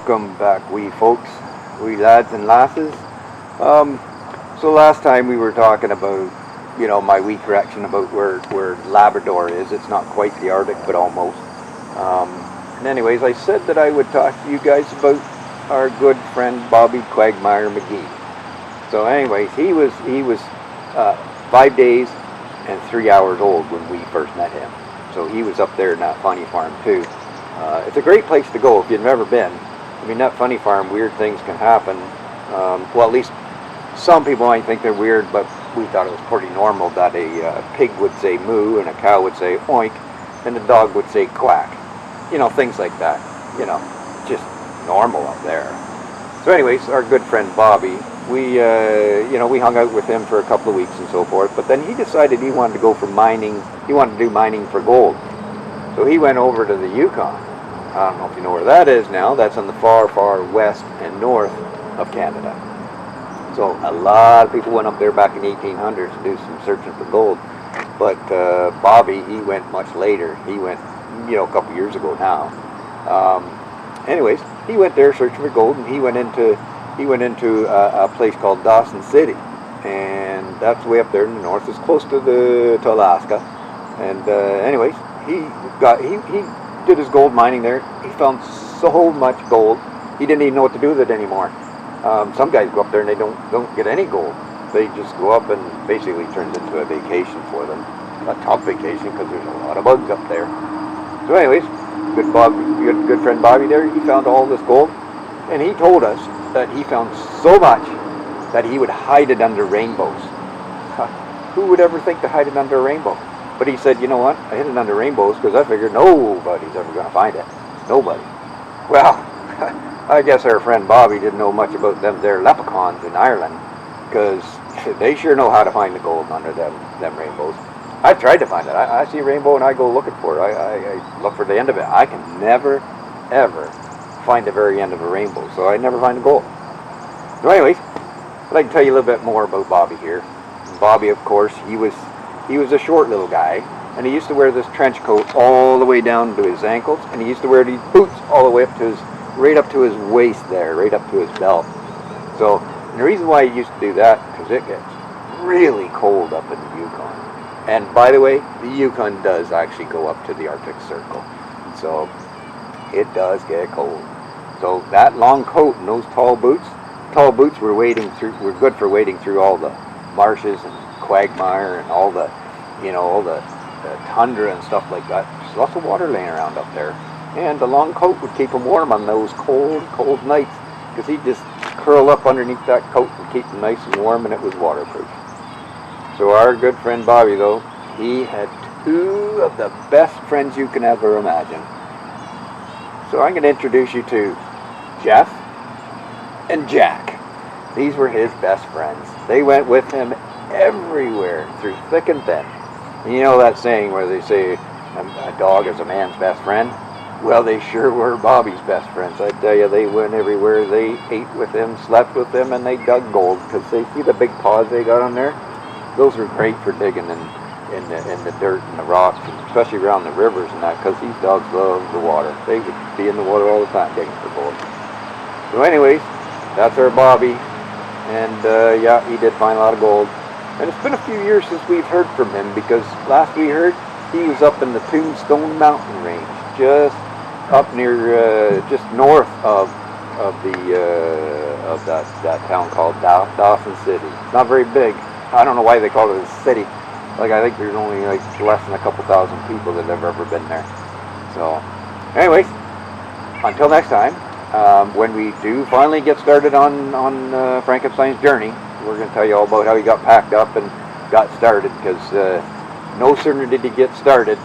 Welcome back, wee folks, wee lads and lasses. So last time we were talking about, my wee correction about where Labrador is. It's not quite the Arctic, but almost. And anyways, I said that I would talk to you guys about our good friend Bobby Quagmire McGee. So anyways, he was 5 days and 3 hours old when we first met him. So he was up there in that funny farm too. It's a great place to go if you've never been. I mean, that funny farm, weird things can happen. Well, at least some people might think they're weird, but we thought it was pretty normal that a pig would say moo and a cow would say oink and a dog would say quack. Things like that. Just normal up there. So anyways, our good friend Bobby, we hung out with him for a couple of weeks and so forth, but then he decided he wanted to go for mining. He wanted to do mining for gold. So he went over to the Yukon. I don't know if you know where that is now. That's on the far, far west and north of Canada. So a lot of people went up there back in the 1800s to do some searching for gold. But Bobby, he went much later. He went, a couple years ago now. Anyways, he went there searching for gold, and he went into a place called Dawson City, and that's way up there in the north. It's close to Alaska. And anyways, he did his gold mining there. He found so much gold, he didn't even know what to do with it anymore. Some guys go up there and they don't get any gold. They just go up and basically turns into a vacation for them. A top vacation because there's a lot of bugs up there. So anyways, good friend Bobby there, he found all this gold, and he told us that he found so much that he would hide it under rainbows. Who would ever think to hide it under a rainbow? But he said, you know what, I hid it under rainbows because I figured nobody's ever going to find it. Nobody. Well, I guess our friend Bobby didn't know much about them there leprechauns in Ireland, because they sure know how to find the gold under them rainbows. I've tried to find it. I see a rainbow and I go looking for it. I look for the end of it. I can never, ever find the very end of a rainbow, so I never find the gold. So anyways, I'd like to tell you a little bit more about Bobby here. Bobby, of course, he was a short little guy, and he used to wear this trench coat all the way down to his ankles, and he used to wear these boots all the way up to right up to his waist there, right up to his belt. So the reason why he used to do that, because it gets really cold up in the Yukon. And by the way, the Yukon does actually go up to the Arctic Circle, so it does get cold. So that long coat and those tall boots were good for wading through all the marshes and quagmire and all the tundra and stuff like that. There's lots of water laying around up there, and the long coat would keep him warm on those cold nights, because he'd just curl up underneath that coat and keep him nice and warm, and it was waterproof. So our good friend Bobby, though, he had two of the best friends you can ever imagine. So I'm going to introduce you to Jeff and Jack. These were his best friends. They went with him everywhere, through thick and thin. You know that saying where they say a dog is a man's best friend? Well, they sure were Bobby's best friends. I tell you, they went everywhere. They ate with him, slept with him, and they dug gold, because they see the big paws they got on there. Those are great for digging in the dirt and the rocks, especially around the rivers and that, because these dogs love the water. They would be in the water all the time digging for gold. So anyways, that's our Bobby, and yeah, he did find a lot of gold. And it's been a few years since we've heard from him, because last we heard, he was up in the Tombstone Mountain range, just up near, just north of that town called Dawson City. Not very big. I don't know why they call it a city. I think there's only less than a couple thousand people that have ever been there. So, anyways, until next time, when we do finally get started on Frankenstein's journey, we're going to tell you all about how he got packed up and got started, because no sooner did he get started,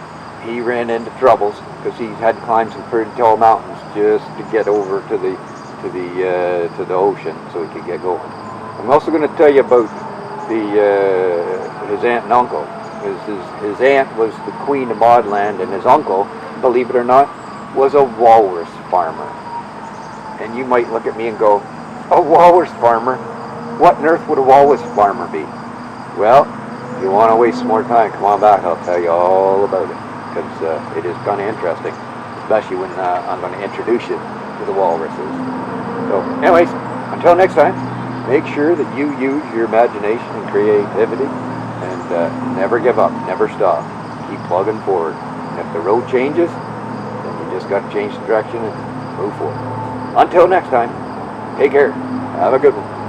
he ran into troubles, because he had to climb some pretty tall mountains just to get over to the ocean so he could get going. I'm also going to tell you about his aunt and uncle. His aunt was the queen of Maudland, and his uncle, believe it or not, was a walrus farmer. And you might look at me and go, a walrus farmer? What on earth would a walrus farmer be? Well, if you want to waste some more time, come on back. I'll tell you all about it, because it is kind of interesting, especially when I'm going to introduce you to the walruses. So anyways, until next time, make sure that you use your imagination and creativity, and never give up, never stop. Keep plugging forward. And if the road changes, then you just got to change the direction and move forward. Until next time, take care. Have a good one.